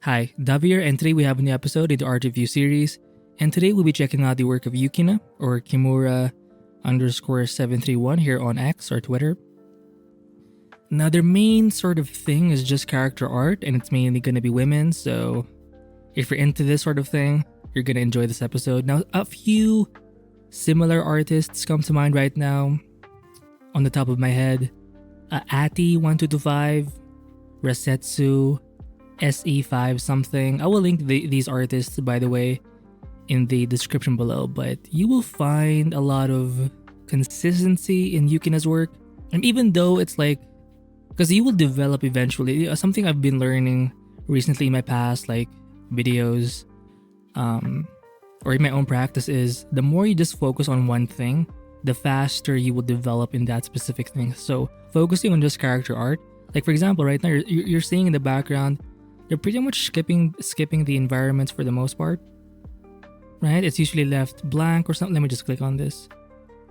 Hi, Davi here, and today we have a new episode in the Art Review series. And today we'll be checking out the work of Yukina, or Kimura underscore 731 here on X or Twitter. Now, their main sort of thing is just character art, and it's mainly going to be women, so if you're into this sort of thing, you're going to enjoy this episode. Now, a few similar artists come to mind right now on the top of my head. Ati1225, Rasetsu, SE5 something. I will link these artists, by the way, in the description below, but you will find a lot of consistency in Yukina's work. And even though it's like, because you will develop eventually, something I've been learning recently in my past like videos or in my own practice is the more you just focus on one thing, the faster you will develop in that specific thing. So focusing on just character art, like for example right now you're seeing in the background, they're pretty much skipping the environments for the most part, right? It's usually left blank or something. Let me just click on this,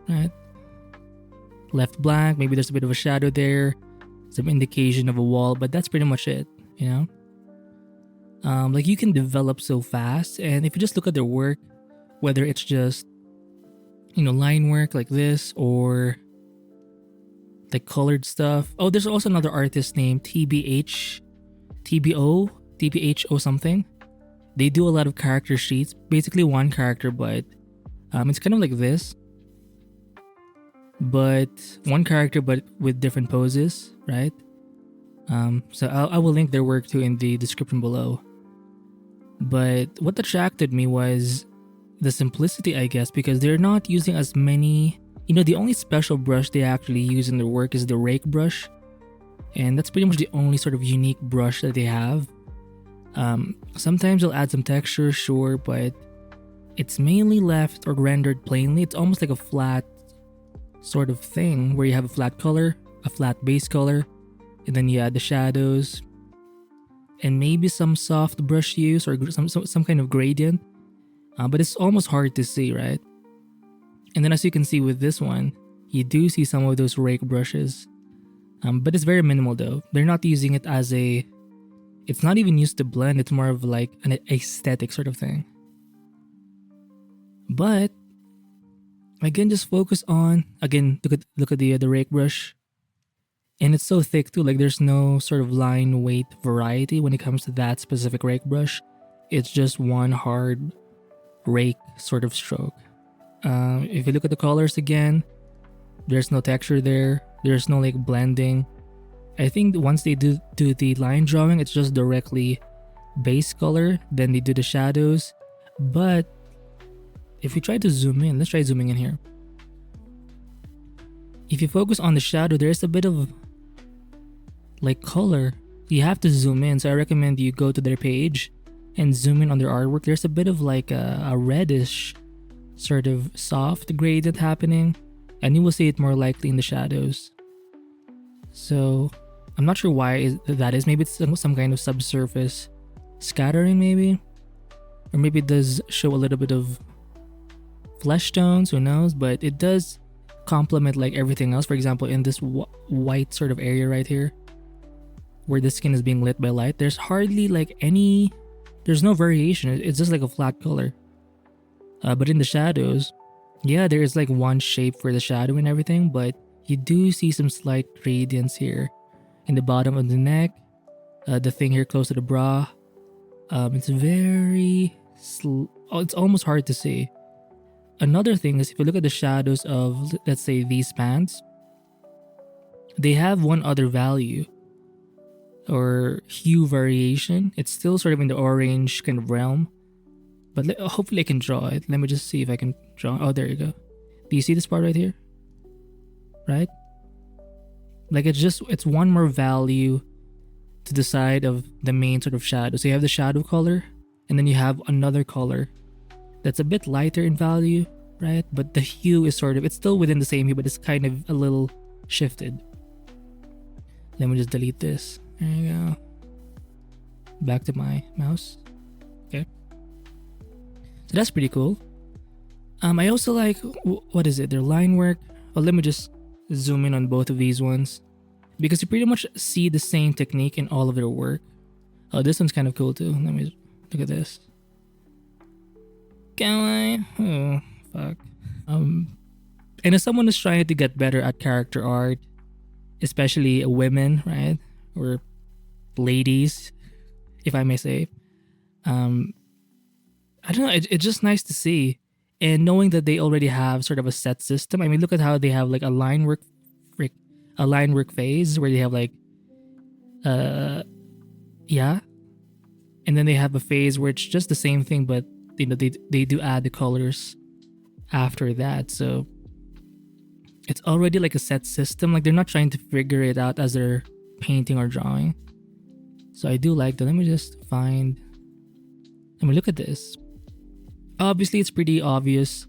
right? Left blank, maybe there's a bit of a shadow there, some indication of a wall, but that's pretty much it, you know? Like you can develop so fast, and if you just look at their work, whether it's just, you know, line work like this or like colored stuff. Oh, there's also another artist named TBHO something. They do a lot of character sheets, basically one character, but it's kind of like this, but one character but with different poses, right? So I will link their work too in the description below. But what attracted me was the simplicity, I guess, because they're not using as many. You know, the only special brush they actually use in their work is the rake brush, and that's pretty much the only sort of unique brush that they have. Sometimes they'll add some texture, sure, but it's mainly left or rendered plainly. It's almost like a flat sort of thing where you have a flat color, a flat base color, and then you add the shadows and maybe some soft brush use or some kind of gradient. But it's almost hard to see, right? And then as you can see with this one, you do see some of those rake brushes. But it's very minimal though. They're not using it as a... It's not even used to blend. It's more of like an aesthetic sort of thing. But again, just focus on... Again, look at the rake brush. And it's so thick too. Like there's no sort of line weight variety when it comes to that specific rake brush. It's just one hard rake sort of stroke. If you look at the colors again, there's no texture there. There's no like blending. I think once they do the line drawing, it's just directly base color. Then they do the shadows. But if we try to zoom in, let's try zooming in here. If you focus on the shadow, there's a bit of like color. You have to zoom in. So I recommend you go to their page and zoom in on their artwork. There's a bit of like a reddish sort of soft gradient happening, and you will see it more likely in the shadows. So I'm not sure why that is. Maybe it's some kind of subsurface scattering, maybe, or maybe it does show a little bit of flesh tones, who knows, but it does complement like everything else. For example, in this white sort of area right here where the skin is being lit by light, there's hardly like any... There's no variation. It's just like a flat color. But in the shadows, yeah, there is like one shape for the shadow and everything, but you do see some slight gradients here in the bottom of the neck, the thing here close to the bra. It's very it's almost hard to see. Another thing is if you look at the shadows of, let's say, these pants, they have one other value or hue variation. It's still sort of in the orange kind of realm, but hopefully I can draw it. Let me just see if I can draw. Oh, there you go. Do you see this part right here? Right? Like it's one more value to the side of the main sort of shadow. So you have the shadow color, and then you have another color that's a bit lighter in value, right? But the hue is sort of... It's still within the same hue, but it's kind of a little shifted. Let me just delete this. There you go. Back to my mouse. Okay. So that's pretty cool. I also like, what is it? Their line work. Oh, let me just zoom in on both of these ones, because you pretty much see the same technique in all of their work. Oh, this one's kind of cool too. Let me look at this. Can I? Oh, fuck. And as someone who's trying to get better at character art, especially women, right? Or ladies, if I may say. I don't know, it's just nice to see. And knowing that they already have sort of a set system. I mean, look at how they have like a line work phase where they have like yeah. And then they have a phase where it's just the same thing, but you know, they do add the colors after that. So it's already like a set system. Like they're not trying to figure it out as they're painting or drawing. So I do like that. Let me just find. I mean, look at this. Obviously, it's pretty obvious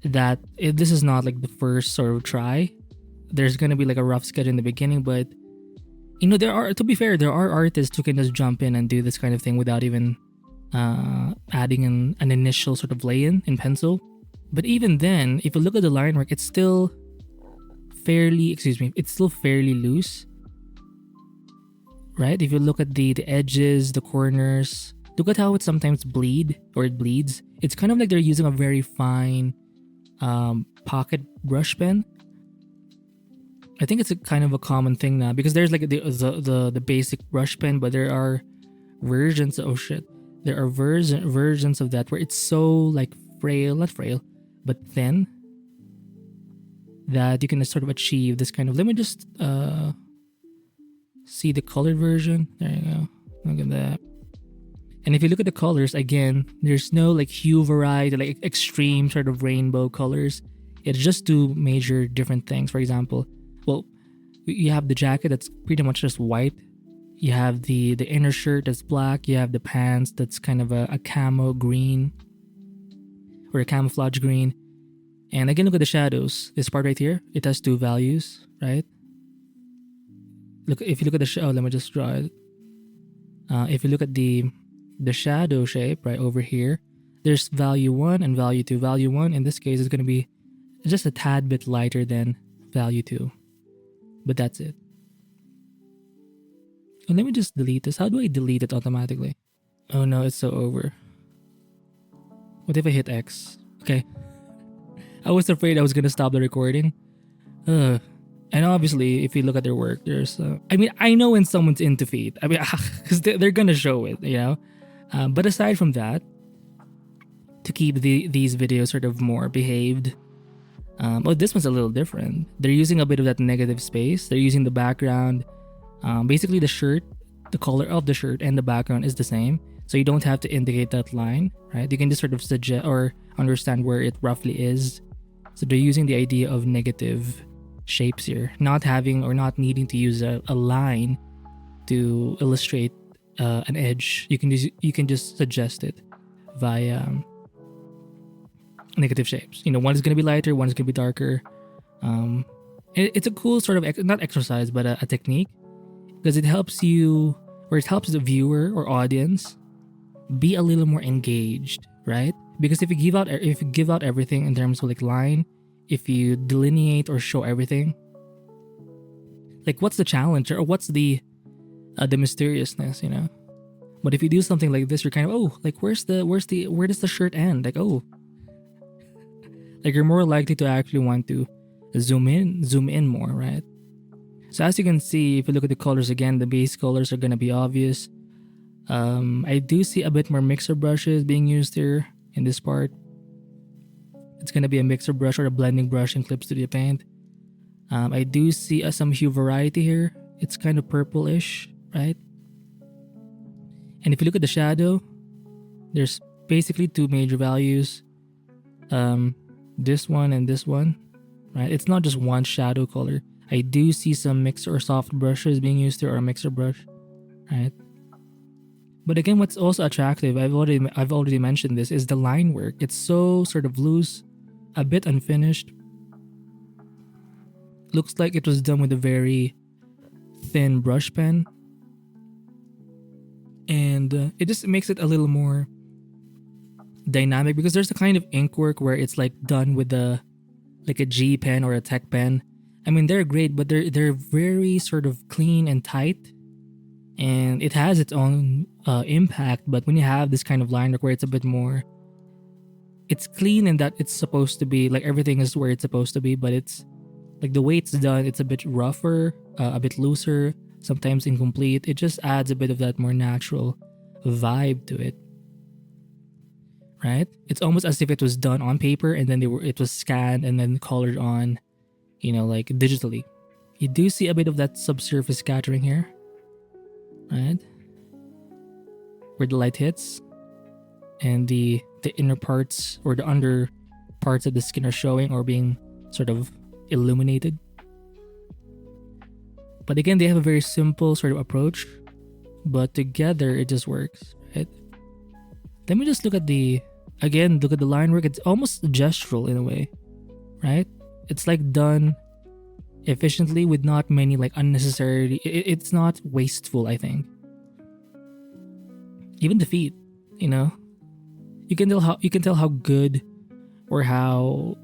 that this is not like the first sort of try. There's gonna be like a rough sketch in the beginning, but you know, to be fair, there are artists who can just jump in and do this kind of thing without even adding an initial sort of lay-in in pencil. But even then, if you look at the line work, it's still fairly loose, right? If you look at the edges, the corners, look at how it sometimes bleeds. It's kind of like they're using a very fine pocket brush pen. I think it's a kind of a common thing now because there's like the basic brush pen, but there are versions. Oh shit! There are versions of that where it's so like not frail, but thin that you can sort of achieve this kind of. Let me just see the colored version. There you go. Look at that. And if you look at the colors, again, there's no like hue variety, like extreme sort of rainbow colors. It's just two major different things. For example, well, you have the jacket that's pretty much just white. You have the inner shirt that's black. You have the pants that's kind of a camo green or a camouflage green. And again, look at the shadows. This part right here, it has two values, right? Look, if you look at the let me just draw it. If you look at the shadow shape right over here, there's value 1 and value 2. Value 1 in this case is going to be just a tad bit lighter than value 2. But that's it. And let me just delete this. How do I delete it automatically? Oh no, it's so over. What if I hit X? Okay. I was afraid I was going to stop the recording. And obviously, if you look at their work, there's... I mean, I know when someone's into feet. I mean, because they're going to show it, you know? But aside from that, to keep these videos sort of more behaved, this one's a little different. They're using a bit of that negative space. They're using the background. Basically, the shirt, the color of the shirt and the background is the same. So you don't have to indicate that line, right? You can just sort of suggest or understand where it roughly is. So they're using the idea of negative shapes here, not having or not needing to use a line to illustrate an edge. You can just suggest it via negative shapes. You know, one is going to be lighter, one is going to be darker. It's a cool sort of not exercise, but a technique, because it helps you, or it helps the viewer or audience be a little more engaged, right? Because if you give out everything in terms of like line, if you delineate or show everything, like what's the challenge or what's the mysteriousness, you know? But if you do something like this, you're kind of, like where does the shirt end? Like, like you're more likely to actually want to zoom in more, right? So as you can see, if you look at the colors again, the base colors are gonna be obvious. I do see a bit more mixer brushes being used here in this part. It's gonna be a mixer brush or a blending brush in Clip Studio Paint. I do see some hue variety here. It's kind of purplish, right? And if you look at the shadow, there's basically two major values. This one and this one, right? It's not just one shadow color. I do see some mixer or soft brushes being used here, or a mixer brush, right? But again, what's also attractive, I've already mentioned this, is the line work. It's so sort of loose, a bit unfinished. Looks like it was done with a very thin brush pen. And it just makes it a little more dynamic, because there's a kind of ink work where it's like done with a G pen or a tech pen. I mean, they're great, but they're very sort of clean and tight. and it has its own impact. But when you have this kind of line work where it's a bit more, it's clean in that it's supposed to be like everything is where it's supposed to be, but it's like the way it's done, it's a bit rougher, a bit looser, sometimes incomplete. It just adds a bit of that more natural vibe to it, right? It's almost as if it was done on paper and then it was scanned and then colored on, like digitally. You do see a bit of that subsurface scattering here, right? Where the light hits and the inner parts or the under parts of the skin are showing or being sort of illuminated. But again, they have a very simple sort of approach, but together it just works, right? Let me just look at the line work. It's almost gestural in a way, right? It's like done efficiently with not many like unnecessary. It's not wasteful, I think. Even the feet, you can tell how good or how,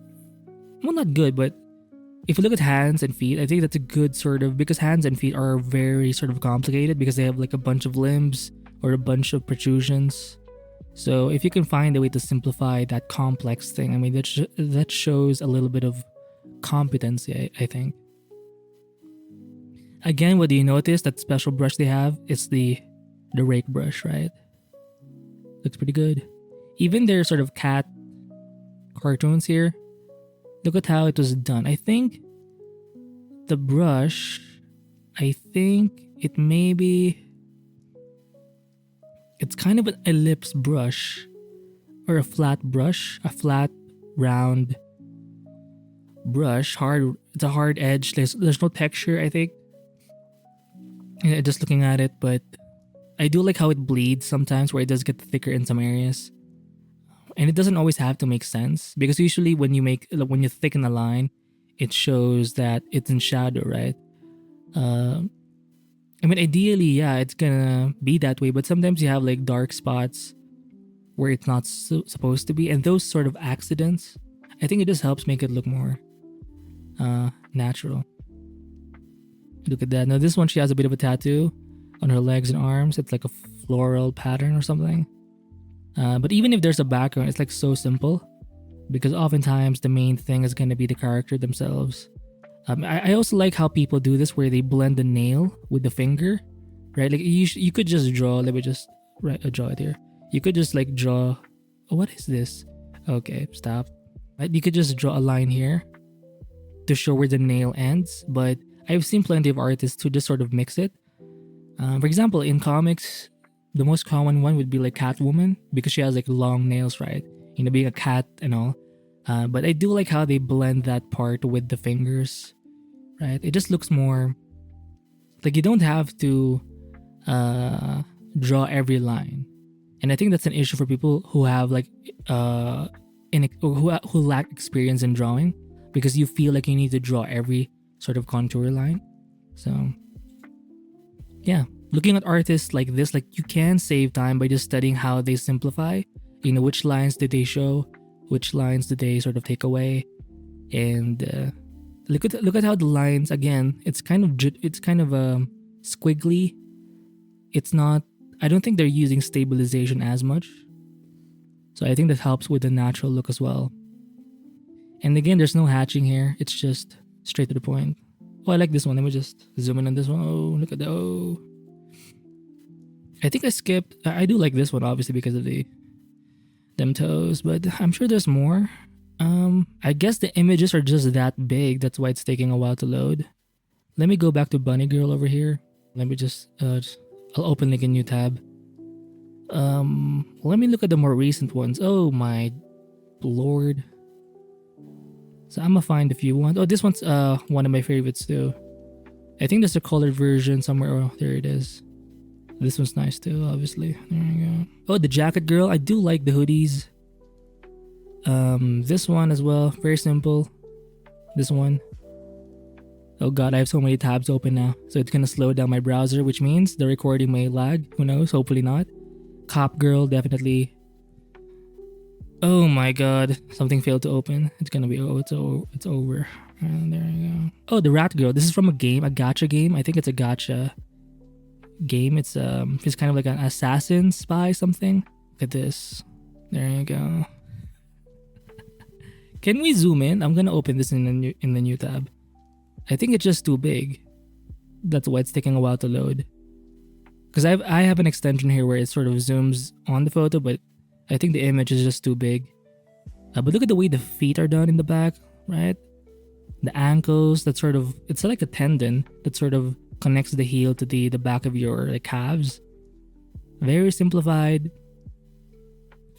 well, not good, but if you look at hands and feet, I think that's a good sort of, because hands and feet are very sort of complicated because they have like a bunch of limbs or a bunch of protrusions. So if you can find a way to simplify that complex thing, I mean, that shows a little bit of competency, I think. Again, what do you notice? That special brush they have is the rake brush, right? Looks pretty good. Even their sort of cat cartoons here, look at how it was done. I think the brush, it's kind of an ellipse brush or a flat round brush. It's a hard edge. There's no texture, I think. Just looking at it, but I do like how it bleeds sometimes, where it does get thicker in some areas. And it doesn't always have to make sense, because usually when you thicken a line, it shows that it's in shadow, right? I mean, ideally, yeah, it's gonna be that way, but sometimes you have like dark spots where it's not supposed to be, and those sort of accidents, I think it just helps make it look more natural. Look at that. Now this one, she has a bit of a tattoo on her legs and arms. It's like a floral pattern or something. But even if there's a background, it's like so simple, because oftentimes the main thing is going to be the character themselves. I also like how people do this, where they blend the nail with the finger, right? Like you could just draw. Let me just draw it here. You could just like draw. Oh, what is this? Okay, stop. Right? You could just draw a line here to show where the nail ends. But I've seen plenty of artists who just sort of mix it. For example, in comics, the most common one would be like Catwoman, because she has like long nails, right? Being a cat and all. But I do like how they blend that part with the fingers, right? It just looks more like you don't have to draw every line. And I think that's an issue for people who have like who lack experience in drawing, because you feel like you need to draw every sort of contour line. So yeah, looking at artists like this, like you can save time by just studying how they simplify. Which lines did they show, which lines did they sort of take away, and look at how the lines, again, it's kind of squiggly. It's not. I don't think they're using stabilization as much, so I think that helps with the natural look as well. And again, there's no hatching here. It's just straight to the point. Oh, I like this one. Let me just zoom in on this one. Oh, look at that. Oh, I think I skipped. I do like this one, obviously, because of them toes, but I'm sure there's more. I guess the images are just that big. That's why it's taking a while to load. Let me go back to Bunny Girl over here. Let me just I'll open like a new tab. Let me look at the more recent ones. Oh my lord. So I'm gonna find a few ones. Oh, this one's one of my favorites too. I think there's a colored version somewhere. Oh, there it is. This one's nice too, obviously. There we go. Oh, the jacket girl. I do like the hoodies. This one as well. Very simple. This one. Oh god, I have so many tabs open now. So it's gonna slow down my browser, which means the recording may lag. Who knows? Hopefully not. Cop girl, definitely. Oh my god, something failed to open. It's gonna be, it's over. And there you go. Oh, the rat girl. This is from a game, a gacha game. I think it's a gacha game. It's kind of like an assassin spy something. Look at this. There you go. Can we zoom in? I'm gonna open this in the new tab. I think it's just too big. That's why it's taking a while to load. Because I have an extension here where it sort of zooms on the photo, but I think the image is just too big. But look at the way the feet are done in the back, right? The ankles, that sort of, it's like a tendon that sort of connects the heel to the back of your like calves. Very simplified.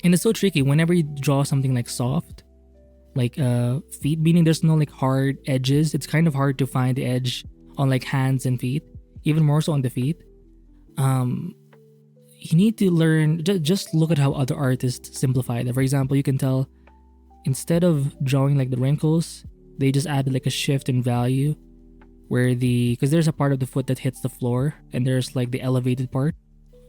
And it's so tricky whenever you draw something like soft, like feet, meaning there's no like hard edges. It's kind of hard to find the edge on like hands and feet, even more so on the feet. You need to learn, just look at how other artists simplify it. For example, you can tell instead of drawing like the wrinkles, they just added like a shift in value where because there's a part of the foot that hits the floor and there's like the elevated part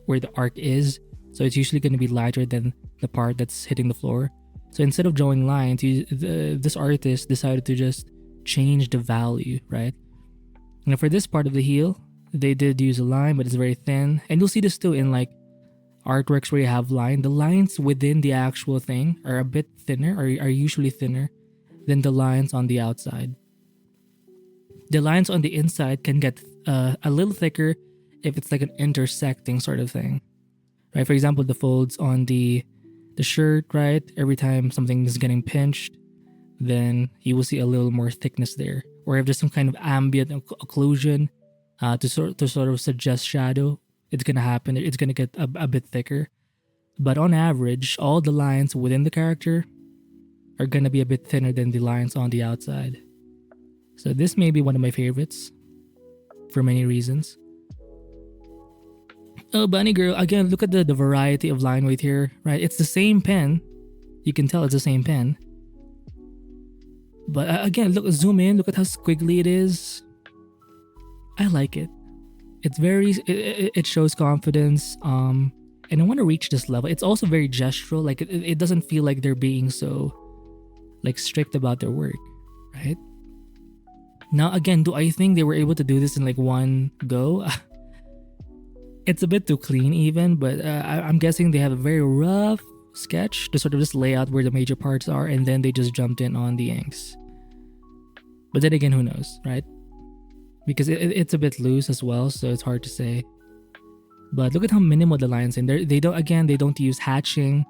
where the arc is. So it's usually going to be lighter than the part that's hitting the floor. So instead of drawing lines, this artist decided to just change the value, right? Now for this part of the heel, they did use a line, but it's very thin. And you'll see this too in like artworks where you have line. The lines within the actual thing are a bit thinner, or are usually thinner than the lines on the outside. The lines on the inside can get a little thicker if it's like an intersecting sort of thing, right? For example, the folds on the shirt, right? Every time something is getting pinched, then you will see a little more thickness there. Or if there's some kind of ambient occlusion to sort of suggest shadow, it's gonna happen. It's gonna get a bit thicker. But on average, all the lines within the character are gonna be a bit thinner than the lines on the outside. So this may be one of my favorites for many reasons. Oh, Bunny Girl, again, look at the variety of line weight here, right? It's the same pen. You can tell it's the same pen. But again, look, zoom in, look at how squiggly it is. I like it. It's very, it shows confidence. And I want to reach this level. It's also very gestural. Like it doesn't feel like they're being so like strict about their work, right? Now again, do I think they were able to do this in like one go? It's a bit too clean even, but I'm guessing they have a very rough sketch to sort of just lay out where the major parts are, and then they just jumped in on the inks. But then again, who knows, right? Because it's a bit loose as well, so it's hard to say. But look at how minimal the lines in there. They don't use hatching.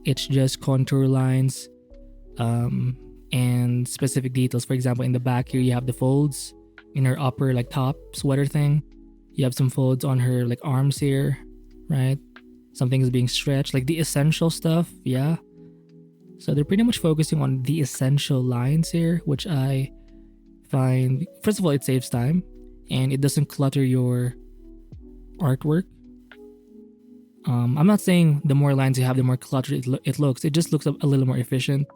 It's just contour lines, and specific details. For example, in the back here, you have the folds in her upper like top sweater thing. You have some folds on her like arms here, right? Something is being stretched, like the essential stuff, yeah. So they're pretty much focusing on the essential lines here, which I find, first of all, it saves time and it doesn't clutter your artwork. I'm not saying the more lines you have, the more cluttered it looks. It just looks a little more efficient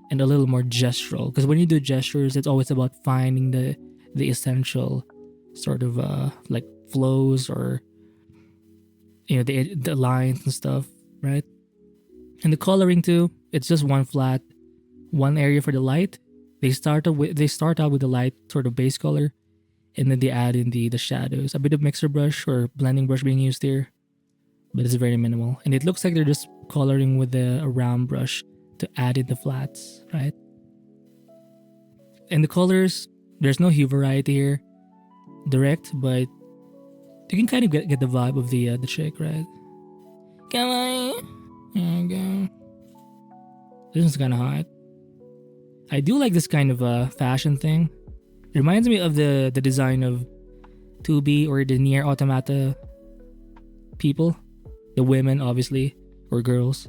and a little more gestural. Because when you do gestures, it's always about finding the essential sort of like flows or the lines and stuff, right? And the coloring too, it's just one area for the light. They start out with the light sort of base color, and then they add in the shadows. A bit of mixer brush or blending brush being used here, but it's very minimal. And it looks like they're just coloring with a round brush to add in the flats, right? And the colors, there's no hue variety here, direct, but you can kind of get the vibe of the chick, right? Come on, there you go. This is kind of hot. I do like this kind of fashion thing. It reminds me of the design of 2B or the Nier Automata people, the women obviously, or girls.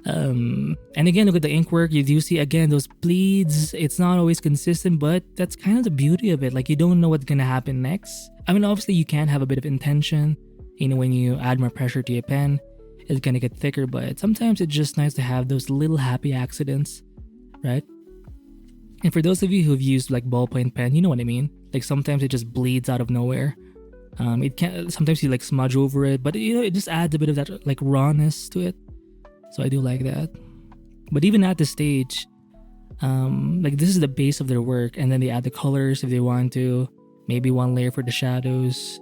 And again, look at the ink work. You do see again those bleeds. It's not always consistent, but that's kind of the beauty of it. Like you don't know what's gonna happen next. I mean, obviously you can have a bit of intention. When you add more pressure to your pen, it's gonna get thicker. But sometimes it's just nice to have those little happy accidents, right? And for those of you who've used like ballpoint pen, you know what I mean. Like sometimes it just bleeds out of nowhere. It can sometimes you like smudge over it, but it just adds a bit of that like rawness to it. So I do like that. But even at this stage, like this is the base of their work, and then they add the colors if they want to. Maybe one layer for the shadows,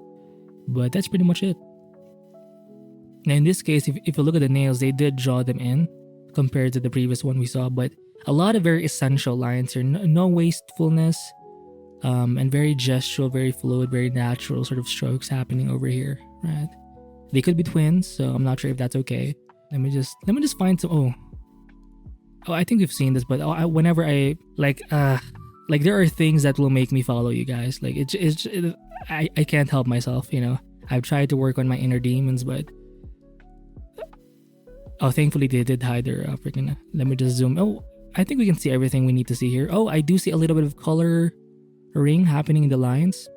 But that's pretty much it. Now in this case, if you look at the nails, they did draw them in compared to the previous one we saw, but a lot of very essential lines here. No wastefulness, and very gestural, very fluid, very natural sort of strokes happening over here, right? They could be twins, so I'm not sure if that's okay. Let me just find some. Oh, I think we've seen this, but whenever I like there are things that will make me follow you guys. Like I can't help myself, you know. I've tried to work on my inner demons, but thankfully they did hide their freaking. Let me just zoom. Oh, I think we can see everything we need to see here. Oh, I do see a little bit of color ring happening in the lines.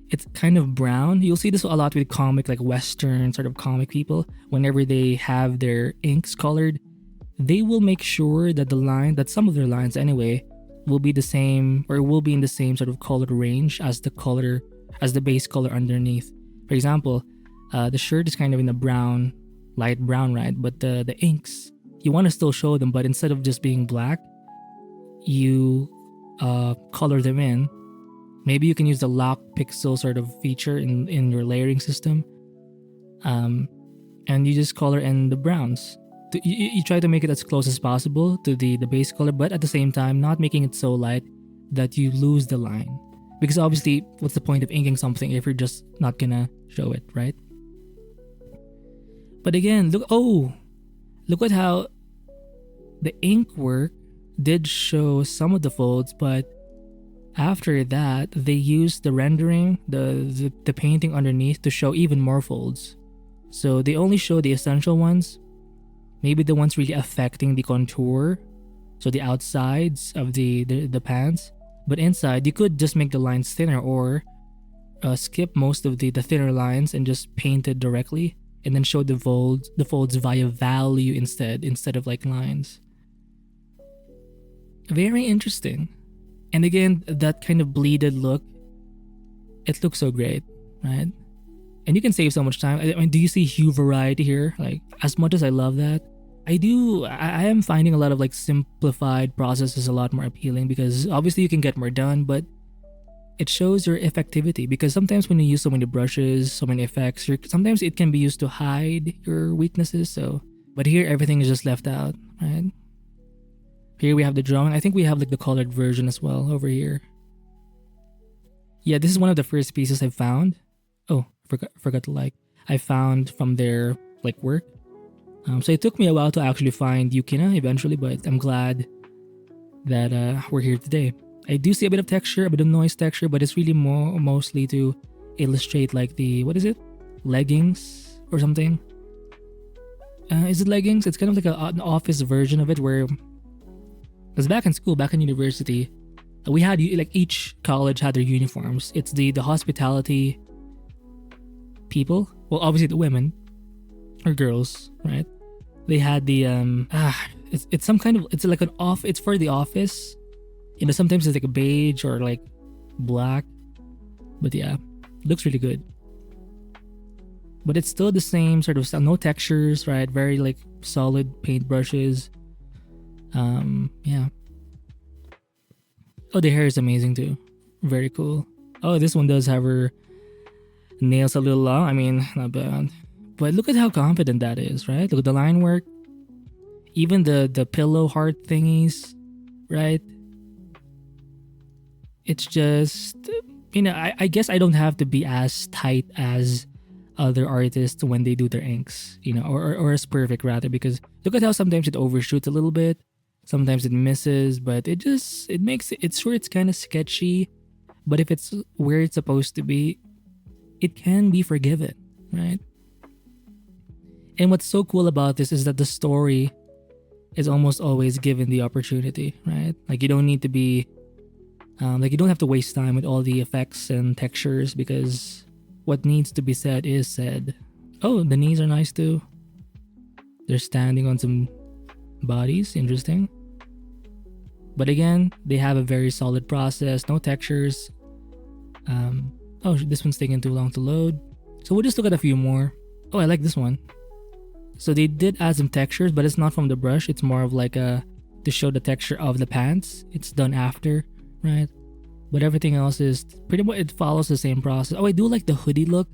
It's kind of brown. You'll see this a lot with comic, like Western sort of comic people. Whenever they have their inks colored, they will make sure that that some of their lines anyway, will be the same, or will be in the same sort of color range as the base color underneath. For example, the shirt is kind of in the brown, light brown, right? But the inks, you want to still show them, but instead of just being black, you color them in. Maybe you can use the lock pixel sort of feature in your layering system, and you just color in the browns. You try to make it as close as possible to the base color, but at the same time not making it so light that you lose the line. Because obviously, what's the point of inking something if you're just not gonna show it, right? But again, look at how the ink work did show some of the folds, but after that, they used the rendering, the painting underneath to show even more folds. So they only show the essential ones, maybe the ones really affecting the contour, so the outsides of the pants. But inside, you could just make the lines thinner, or skip most of the thinner lines and just paint it directly, and then show the folds via value instead of like lines. Very interesting. And again, that kind of bleeded look, it looks so great, right? And you can save so much time. I mean, do you see hue variety here? Like, as much as I love that, I am finding a lot of like simplified processes a lot more appealing, because obviously you can get more done, but it shows your effectivity. Because sometimes when you use so many brushes, so many effects, sometimes it can be used to hide your weaknesses. So, but here everything is just left out, right? Here we have the drawing. I think we have like the colored version as well over here. Yeah, this is one of the first pieces I found. Oh, forgot to like. I found from their like work. So it took me a while to actually find Yukina eventually, but I'm glad that we're here today. I do see a bit of texture, a bit of noise texture, but it's really mostly to illustrate like what is it? Leggings or something? Is it leggings? It's kind of like an office version of it where, because back in school, back in university, we had like each college had their uniforms. It's the hospitality people. Well, obviously the women or girls, right? They had the it's some kind of, it's like it's for the office. You know, sometimes it's like a beige or like black, but yeah, looks really good. But it's still the same sort of style, no textures, right? Very like solid paint brushes. Yeah. Oh, the hair is amazing too. Very cool. Oh, this one does have her nails a little long. I mean, not bad. But look at how confident that is, right? Look at the line work. Even the pillow heart thingies, right? It's just, you know, I guess I don't have to be as tight as other artists when they do their inks, you know, or as perfect rather, because look at how sometimes it overshoots a little bit. Sometimes it misses, but it makes it, it's sure it's kind of sketchy, but if it's where it's supposed to be, it can be forgiven, right? And what's so cool about this is that the story is almost always given the opportunity, right? Like you don't need to be, like you don't have to waste time with all the effects and textures, because what needs to be said is said. Oh, the knees are nice too. They're standing on some bodies, interesting. But again, they have a very solid process, no textures. Oh, this one's taking too long to load. So we'll just look at a few more. Oh, I like this one. So they did add some textures, but it's not from the brush. It's more of like to show the texture of the pants. It's done after, right? but everything else is pretty much, it follows the same process. Oh, I do like the hoodie look,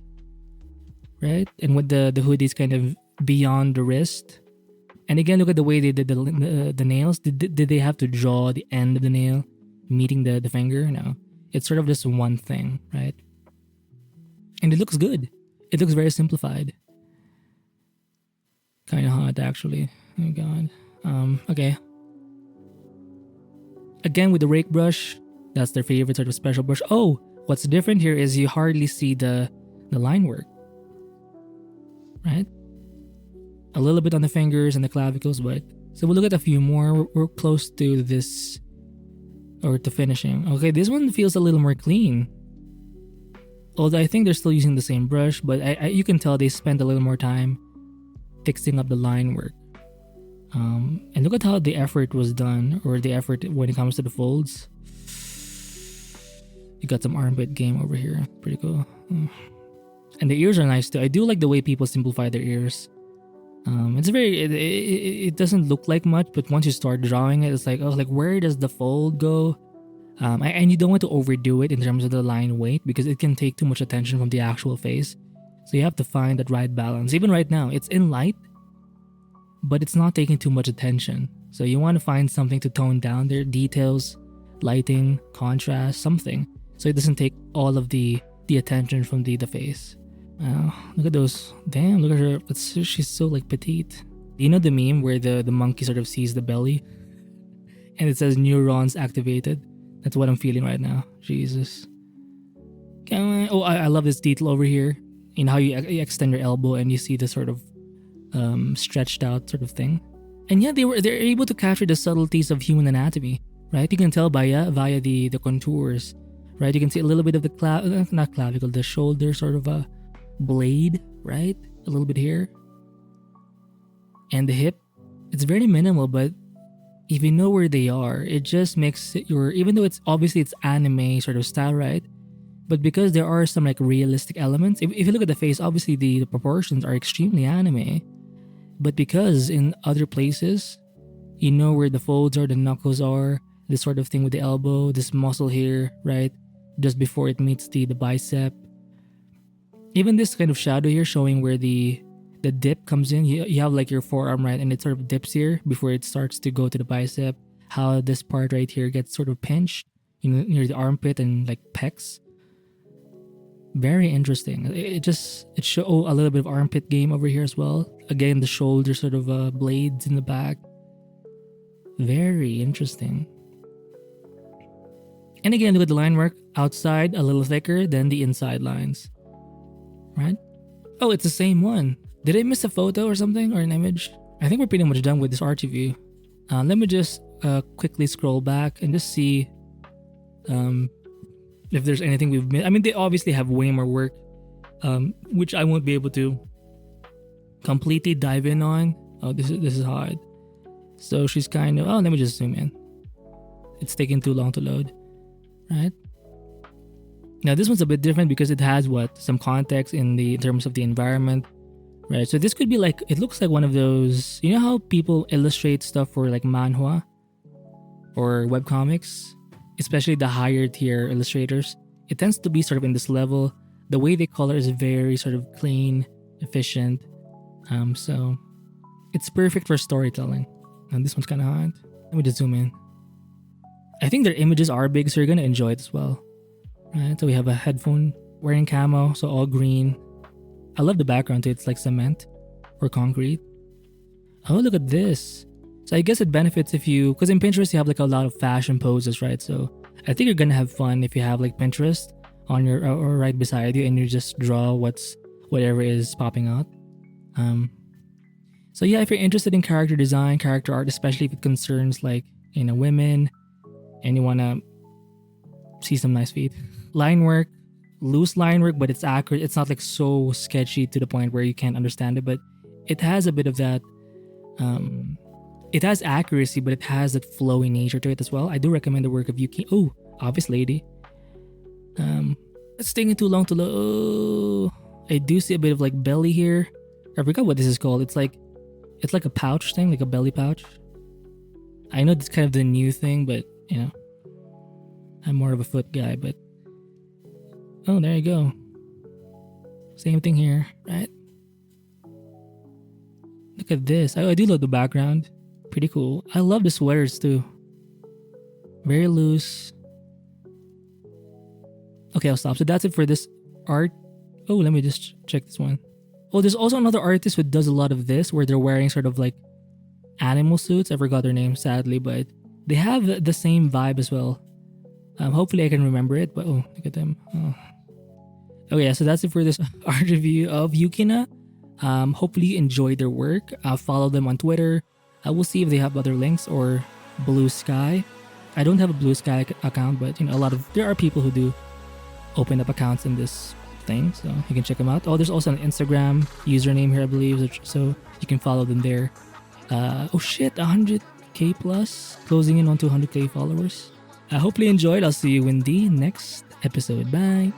right? And with the hoodie's kind of beyond the wrist. And again, look at the way they did the nails. Did they have to draw the end of the nail meeting the finger? No. It's sort of just one thing, right? And it looks good. It looks very simplified. Kind of hot, actually. Oh, God. Okay. Again, with the rake brush, that's their favorite sort of special brush. Oh, what's different here is you hardly see the line work, right? A little bit on the fingers and the clavicles, but so we'll look at a few more. We're close to this, or to finishing. Okay, this one feels a little more clean. Although I think they're still using the same brush, but you can tell they spent a little more time fixing up the line work. And look at how the effort was done, or the effort when it comes to the folds. You got some armpit game over here. Pretty cool. And the ears are nice too. I do like the way people simplify their ears. It's very, it doesn't look like much, but once you start drawing it, it's like, oh, like where does the fold go? And you don't want to overdo it in terms of the line weight, because it can take too much attention from the actual face. So you have to find that right balance. Even right now, it's in light, but it's not taking too much attention. So you want to find something to tone down their details, lighting, contrast, something, so it doesn't take all of the attention from the face. Look at those. Damn, look at her. She's so like petite. You know the meme where the monkey sort of sees the belly and it says neurons activated? That's what I'm feeling right now. Jesus. Oh, I love this detail over here. You know how you extend your elbow and you see the sort of stretched out sort of thing. And yeah, they're able to capture the subtleties of human anatomy, right? You can tell via the contours, right? You can see a little bit of the not clavicle, the shoulder sort of a blade, right? A little bit here. And the hip, it's very minimal, but if you know where they are, it just makes it even though it's obviously it's anime sort of style, right? But because there are some like realistic elements, if you look at the face, obviously the proportions are extremely anime. But because in other places, you know where the folds are, the knuckles are, this sort of thing with the elbow, this muscle here, right? Just before it meets the bicep. Even this kind of shadow here showing where the dip comes in. You have like your forearm, right? And it sort of dips here before it starts to go to the bicep. How this part right here gets sort of pinched, you know, near the armpit and like pecs. Very interesting. It show a little bit of armpit game over here as well. Again, the shoulder sort of blades in the back. Very interesting. And again, look at the line work. Outside, a little thicker than the inside lines. Right? Oh, it's the same one. Did I miss a photo or something, or an image? I think we're pretty much done with this art review. Let me just quickly scroll back and just see if there's anything we've missed. I mean, they obviously have way more work, which I won't be able to completely dive in on. Oh, this is hard. So she's kind of, let me just zoom in. It's taking too long to load, right? Now this one's a bit different because it has some context in terms of the environment, right? So this could be like, it looks like one of those, you know how people illustrate stuff for like manhwa or webcomics, especially the higher tier illustrators. It tends to be sort of in this level. The way they color is very sort of clean, efficient. So it's perfect for storytelling. And this one's kind of hard. Let me just zoom in. I think their images are big, so you're gonna enjoy it as well. Right, so we have a headphone wearing camo, so all green. I love the background too. It's like cement or concrete. Oh, look at this. So I guess it benefits because in Pinterest you have like a lot of fashion poses, right? So I think you're gonna have fun if you have like Pinterest on your or right beside you and you just draw whatever is popping out. So yeah, if you're interested in character design, character art, especially if it concerns like, you know, women, and you wanna see some nice feet. Line work, loose line work, but it's accurate. It's not like so sketchy to the point where you can't understand it, but it has a bit of that. It has accuracy, but it has that flowy nature to it as well. I do recommend the work of Yukina. Oh, obvious lady. It's taking too long to load. Oh, I do see a bit of like belly here. I forgot what this is called. It's like a pouch thing, like a belly pouch. I know it's kind of the new thing, but you know. I'm more of a foot guy, but oh, there you go. Same thing here, right? Look at this. I do love the background. Pretty cool. I love the sweaters too. Very loose. Okay, I'll stop. So that's it for this art. Oh, let me just check this one. Oh, there's also another artist who does a lot of this where they're wearing sort of like animal suits. I forgot their name, sadly, but they have the same vibe as well. Hopefully I can remember it, but oh, look at them. Oh. Okay, so that's it for this art review of Yukina. Hopefully you enjoyed their work. Follow them on Twitter. We'll see if they have other links or Blue Sky. I don't have a Blue Sky account, but you know, there are people who do open up accounts in this thing, so you can check them out. Oh, there's also an Instagram username here, I believe, so you can follow them there. Oh shit, 100k plus, closing in on 200k followers. I hopefully enjoyed. I'll see you in the next episode. Bye.